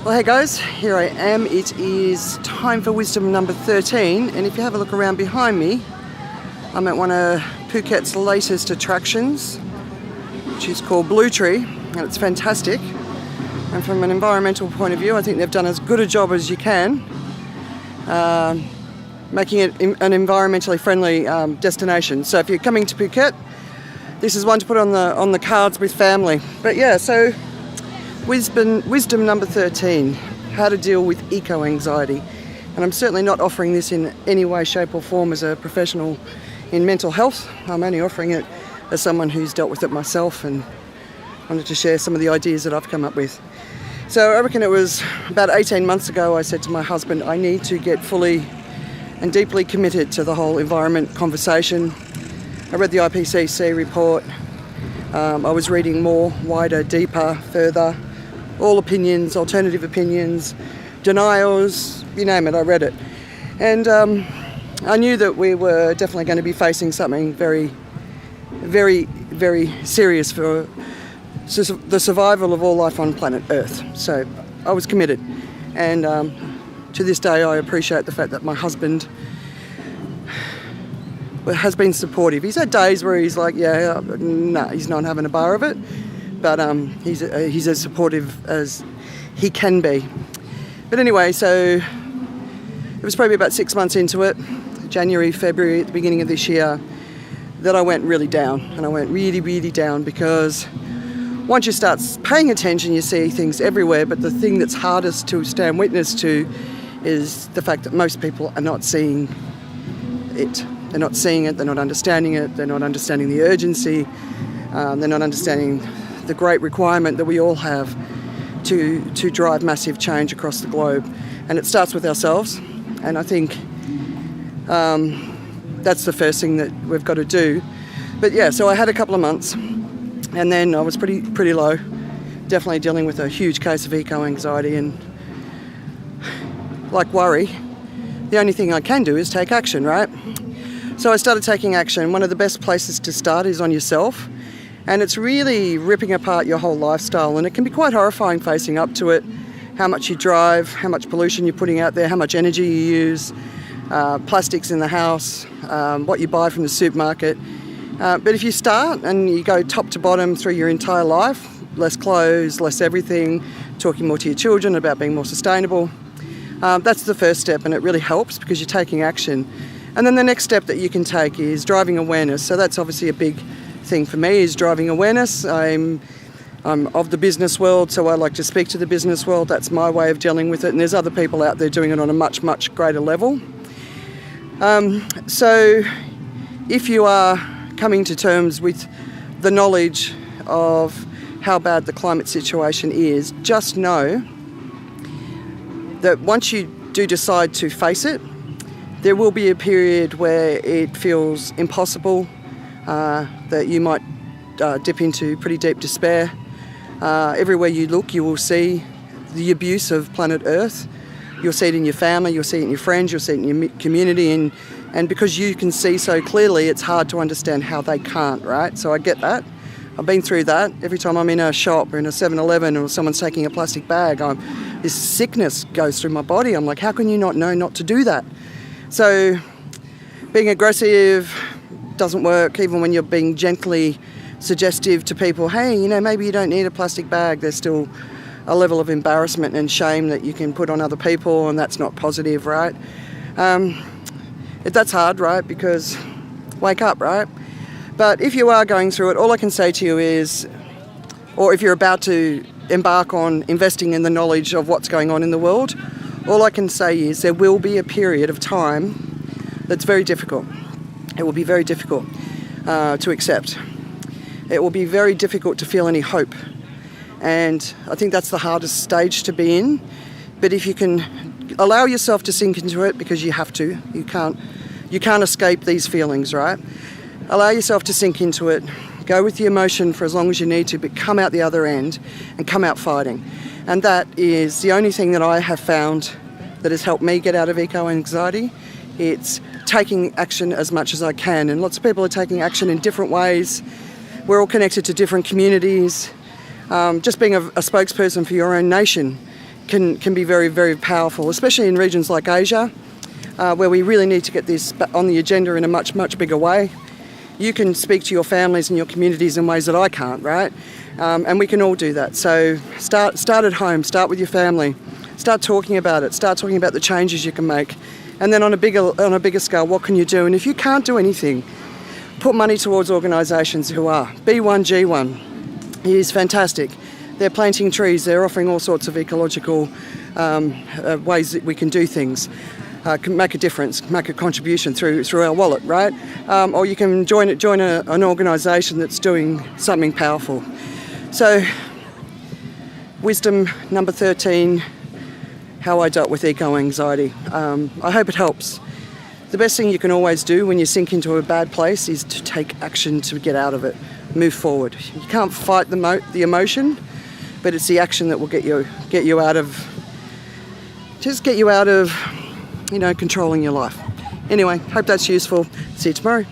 Well, hey guys, here I am. It is time for wisdom number 13, and if you have a look around behind me, I'm at one of Phuket's latest attractions, which is called Blue Tree, and it's fantastic. And from an environmental point of view, I think they've done as good a job as you can, making it an environmentally friendly destination. So if you're coming to Phuket, this is one to put on the cards with family. But yeah, so wisdom number 13, how to deal with eco-anxiety. And I'm certainly not offering this in any way, shape or form as a professional in mental health. I'm only offering it as someone who's dealt with it myself and wanted to share some of the ideas that I've come up with. So I reckon it was about 18 months ago I said to my husband, I need to get fully and deeply committed to the whole environment conversation. I read the IPCC report. I was reading more, wider, deeper, further, all opinions, alternative opinions, denials, you name it, I read it. And I knew that we were definitely going to be facing something very, very, very serious for the survival of all life on planet Earth. So I was committed. And to this day, I appreciate the fact that my husband has been supportive. He's had days where he's like, he's not having a bar of it. But he's as supportive as he can be. But anyway, so it was probably about 6 months into it, January, February, at the beginning of this year, that I went really down. And I went really, really down because once you start paying attention, you see things everywhere. But the thing that's hardest to stand witness to is the fact that most people are not seeing it. They're not seeing it, they're not understanding it, they're not understanding the urgency, they're not understanding the great requirement that we all have to drive massive change across the globe. And it starts with ourselves, and I think that's the first thing that we've got to do. But yeah, so I had a couple of months, and then I was pretty low, definitely dealing with a huge case of eco-anxiety, and like worry, the only thing I can do is take action, right? So I started taking action. One of the best places to start is on yourself. And it's really ripping apart your whole lifestyle. And it can be quite horrifying facing up to it. How much you drive, how much pollution you're putting out there, how much energy you use, plastics in the house, what you buy from the supermarket. But if you start and you go top to bottom through your entire life, less clothes, less everything, talking more to your children about being more sustainable, that's the first step, and it really helps because you're taking action. And then the next step that you can take is driving awareness. So that's obviously a big thing for me, is driving awareness. I'm of the business world, so I like to speak to the business world. That's my way of dealing with it. And there's other people out there doing it on a much, much greater level. So if you are coming to terms with the knowledge of how bad the climate situation is, just know that once you do decide to face it, there will be a period where it feels impossible, that you might dip into pretty deep despair. Everywhere you look, you will see the abuse of planet Earth. You'll see it in your family, you'll see it in your friends, you'll see it in your community, and because you can see so clearly, it's hard to understand how they can't, right? So I get that. I've been through that. Every time I'm in a shop or in a 7-Eleven or someone's taking a plastic bag, this sickness goes through my body. I'm like, how can you not know not to do that? So being aggressive doesn't work, even when you're being gently suggestive to people, hey, maybe you don't need a plastic bag. There's still a level of embarrassment and shame that you can put on other people, and that's not positive, right? That's hard, right? Because wake up, right? But if you are going through it, all I can say to you is, or if you're about to embark on investing in the knowledge of what's going on in the world, all I can say is there will be a period of time that's very difficult. It will be very difficult to accept. It will be very difficult to feel any hope. And I think that's the hardest stage to be in. But if you can allow yourself to sink into it, because you have to, you can't escape these feelings, right? Allow yourself to sink into it. Go with the emotion for as long as you need to, but come out the other end and come out fighting. And that is the only thing that I have found that has helped me get out of eco-anxiety. It's taking action as much as I can. And lots of people are taking action in different ways. We're all connected to different communities. Just being a spokesperson for your own nation can be very, very powerful, especially in regions like Asia, where we really need to get this on the agenda in a much, much bigger way. You can speak to your families and your communities in ways that I can't, right? And we can all do that. So start at home, start with your family, start talking about it, start talking about the changes you can make. And then on a bigger scale, what can you do? And if you can't do anything, put money towards organisations who are. B1G1 is fantastic. They're planting trees, they're offering all sorts of ecological ways that we can do things, can make a difference, make a contribution through our wallet, right? Or you can join an organisation that's doing something powerful. So, wisdom number 13, how I dealt with eco-anxiety. I hope it helps. The best thing you can always do when you sink into a bad place is to take action to get out of it, move forward. You can't fight the emotion, but it's the action that will get you out of controlling your life. Anyway, hope that's useful. See you tomorrow.